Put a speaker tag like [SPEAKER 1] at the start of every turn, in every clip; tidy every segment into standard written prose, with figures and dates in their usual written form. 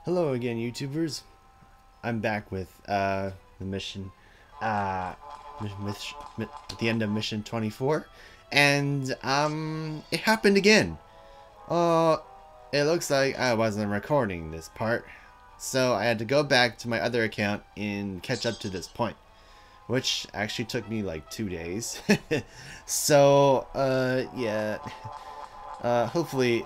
[SPEAKER 1] Hello again, YouTubers. I'm back with the mission, uh, at the end of mission 24, and it happened again. Uh, it looks like I wasn't recording this part, so I had to go back to my other account and catch up to this point, which actually took me like 2 days. So, yeah, hopefully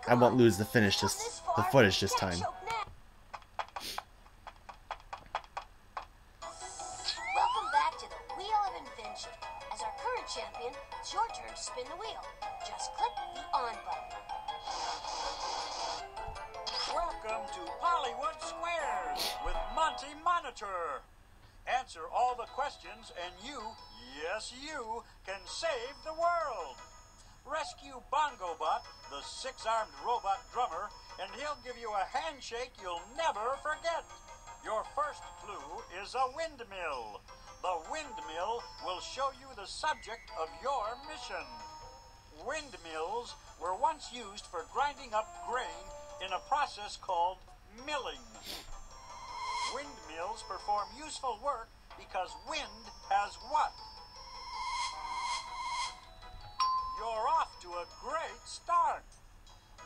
[SPEAKER 1] I won't lose the footage this time.
[SPEAKER 2] Welcome back to the Wheel of Invention. As our current champion, it's your turn to spin the wheel. Just click the on button.
[SPEAKER 3] Welcome to Hollywood Squares with Monty Monitor. Answer all the questions and you, yes you, can save the world. Rescue Bongo-bot, the six-armed robot drummer, and he'll give you a handshake you'll never forget. Your first clue is a windmill. The windmill will show you the subject of your mission. Windmills were once used for grinding up grain in a process called milling. Windmills perform useful work because wind has what? You're off to a great start.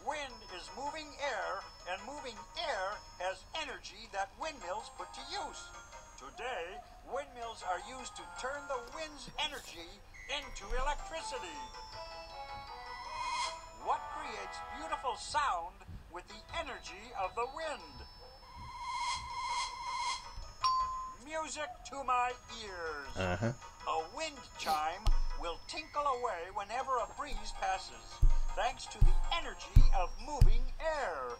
[SPEAKER 3] Wind is moving air, and moving air has energy that windmills put to use. Today, windmills are used to turn the wind's energy into electricity. What creates beautiful sound with the energy of the wind? Music to my ears. A wind chime will tinkle away whenever a breeze passes, thanks to the energy of moving air.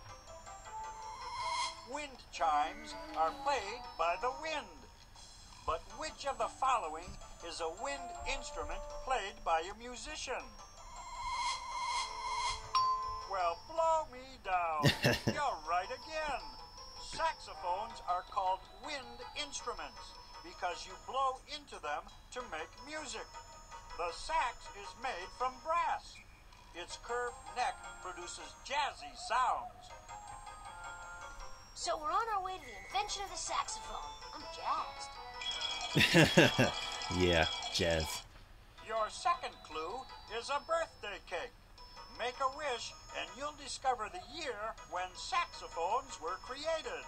[SPEAKER 3] Wind chimes are played by the wind. But which of the following is a wind instrument played by a musician? Well, blow me down. You're right again. Saxophones are called wind instruments because you blow into them to make music. The sax is made from brass. Its curved neck produces jazzy sounds.
[SPEAKER 2] So we're on our way to the invention of the saxophone. I'm jazzed.
[SPEAKER 1] Yeah, jazz.
[SPEAKER 3] Your second clue is a birthday cake. Make a wish and you'll discover the year when saxophones were created.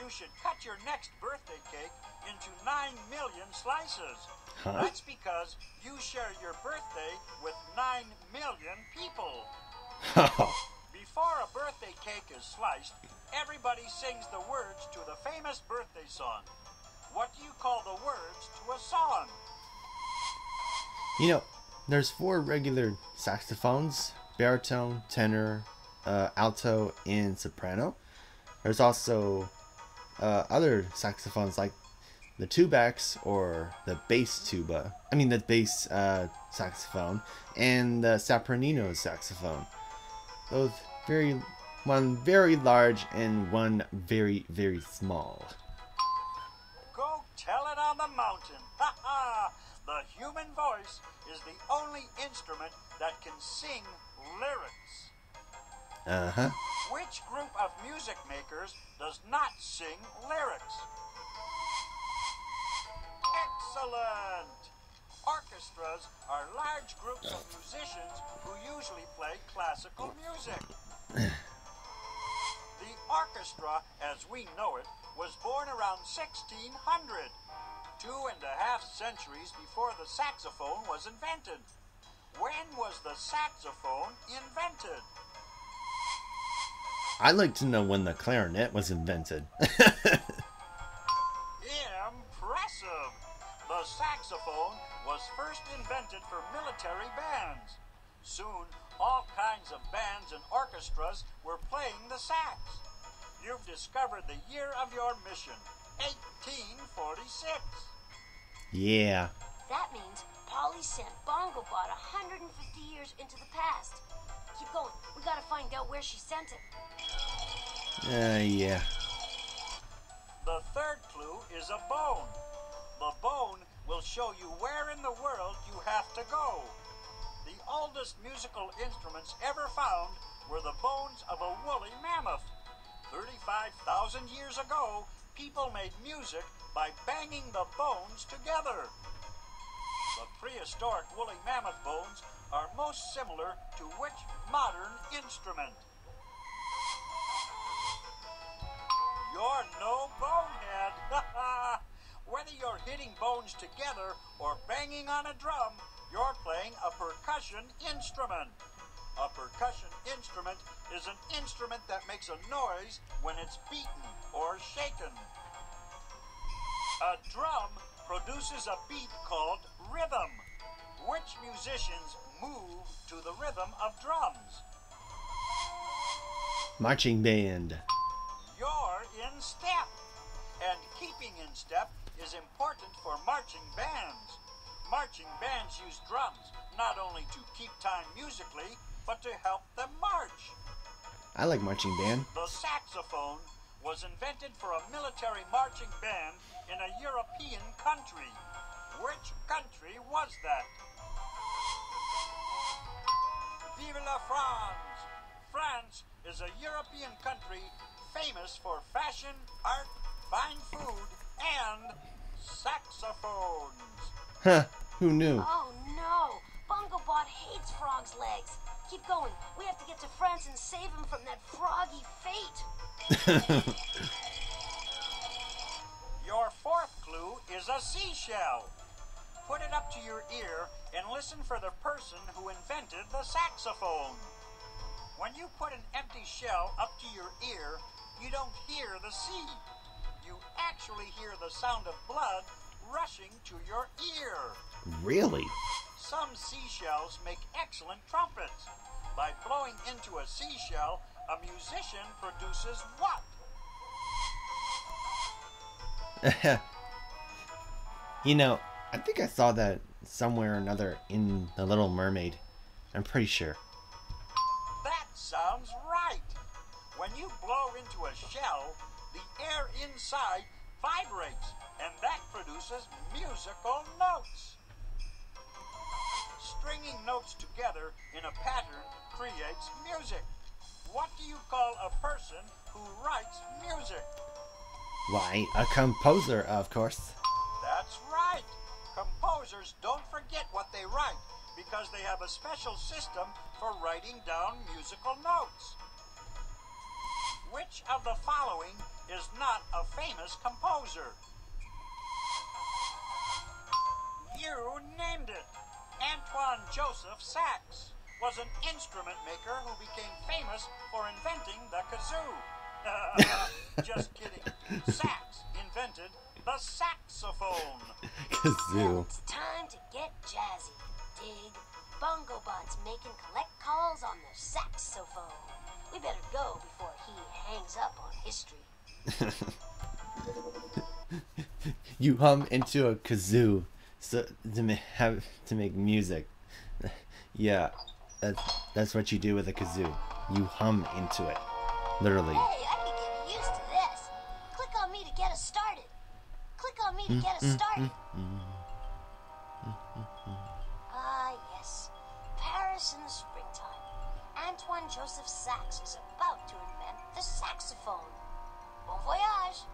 [SPEAKER 3] You should cut your next birthday cake into 9 million slices. That's because you share your birthday with 9 million people. Before a birthday cake is sliced, everybody sings the words to the famous birthday song. What do you call the words to a song?
[SPEAKER 1] You know, there's 4 regular saxophones: baritone, tenor, alto, and soprano. There's also other saxophones like the tubax, or the bass tuba. I mean the bass saxophone, and the sopranino saxophone. Those one very large and one very, very small.
[SPEAKER 3] Go tell it on the mountain. Ha ha! The human voice is the only instrument that can sing lyrics. Which group of music makers does not sing lyrics? Excellent! Orchestras are large groups of musicians who usually play classical music. The orchestra, as we know it, was born around 1600, 2.5 centuries before the saxophone was invented. When was the saxophone invented?
[SPEAKER 1] I'd like to know when the clarinet was invented.
[SPEAKER 3] Impressive! The saxophone was first invented for military bands. Soon, all kinds of bands and orchestras were playing the sax. You've discovered the year of your mission, 1846.
[SPEAKER 1] Yeah.
[SPEAKER 2] That means Polly sent Bongo-bot 150 years into the past. Keep going. We gotta find out where she sent him.
[SPEAKER 1] Yeah.
[SPEAKER 3] The third clue is a bone. The bone will show you where in the world you have to go. The oldest musical instruments ever found were the bones of a woolly mammoth. 35 2,000 years ago, people made music by banging the bones together. The prehistoric woolly mammoth bones are most similar to which modern instrument? You're no bonehead. Whether you're hitting bones together or banging on a drum, you're playing a percussion instrument. A percussion instrument is an instrument that makes a noise when it's beaten or shaken. A drum produces a beat called rhythm. Which musicians move to the rhythm of drums?
[SPEAKER 1] Marching band.
[SPEAKER 3] You're in step. And keeping in step is important for marching bands. Marching bands use drums not only to keep time musically, but to help them march.
[SPEAKER 1] I like marching band.
[SPEAKER 3] The saxophone was invented for a military marching band in a European country. Which country was that? Vive la France! France is a European country famous for fashion, art, fine food, and saxophones.
[SPEAKER 1] Huh, who knew?
[SPEAKER 2] Oh no! Bongo-bot hates frogs' legs. Keep going. We have to get to France and save him from that froggy fate.
[SPEAKER 3] Your fourth clue is a seashell. Put it up to your ear and listen for the person who invented the saxophone. When you put an empty shell up to your ear, you don't hear the sea. You actually hear the sound of blood rushing to your ear.
[SPEAKER 1] Really?
[SPEAKER 3] Some seashells make excellent trumpets. By blowing into a seashell, a musician produces what?
[SPEAKER 1] You know, I think I saw that somewhere or another in The Little Mermaid. I'm pretty sure.
[SPEAKER 3] That sounds right. When you blow into a shell, the air inside vibrates, and that produces musical notes. Stringing notes together in a pattern creates music. What do you call a person who writes music?
[SPEAKER 1] Why, a composer, of course.
[SPEAKER 3] That's right. Composers don't forget what they write because they have a special system for writing down musical notes. Which of the following is not a famous composer? You named it. Antoine-Joseph Sax was an instrument maker who became famous for inventing the kazoo. Just kidding. Sax invented the saxophone.
[SPEAKER 1] Kazoo.
[SPEAKER 2] It's time to get jazzy. Dig. Bongo-bot's making collect calls on the saxophone. We better go before he hangs up on history.
[SPEAKER 1] You hum into a kazoo so to make music. Yeah, that's what you do with a kazoo. You hum into it, literally.
[SPEAKER 2] Hey, I can get used to this. Click on me to get us started. Click on me to get us started. Ah, yes. Paris in the springtime. Antoine-Joseph Sax is about to invent the saxophone. Bon voyage.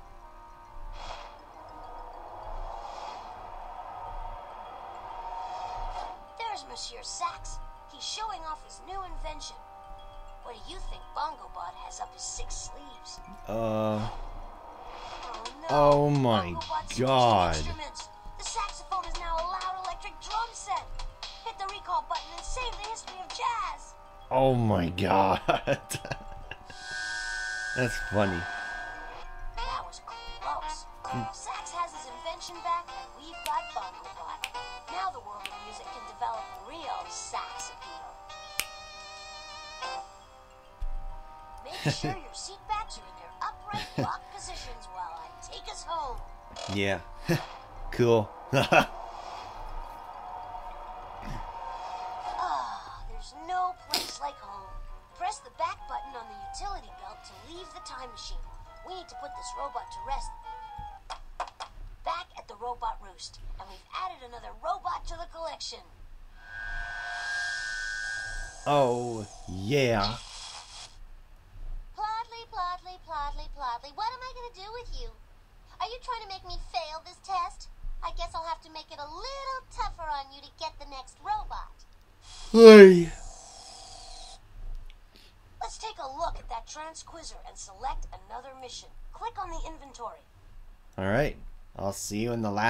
[SPEAKER 2] There's Monsieur Sax. He's showing off his new invention. What do you think Bongo-bot has up his 6 sleeves?
[SPEAKER 1] Oh no.
[SPEAKER 2] Oh
[SPEAKER 1] Oh my
[SPEAKER 2] Bongo-bot's
[SPEAKER 1] God.
[SPEAKER 2] switched instruments. The saxophone is now a loud electric drum set. Hit the recall button and save the history of jazz.
[SPEAKER 1] Oh my God. That's funny.
[SPEAKER 2] That was close. Sax has his invention back, and we've got Bongo-bot. Now the world of music can develop real sax appeal. Make sure your seat backs are in their upright lock positions while I take us home.
[SPEAKER 1] Yeah. Cool.
[SPEAKER 2] There's no place like home. Press the back button on the utility belt to leave the time machine. We need to put this robot to rest. Back at the robot roost, and we've added another robot to the collection.
[SPEAKER 1] Oh yeah.
[SPEAKER 2] Ploddly, ploddly, ploddly, Plodly, what am I gonna do with you? Are you trying to make me fail this test? I guess I'll have to make it a little tougher on you to get the next robot.
[SPEAKER 1] Hey.
[SPEAKER 2] Let's take a look at that transquizzer and select another mission. Click on the inventory.
[SPEAKER 1] All right. I'll see you in the last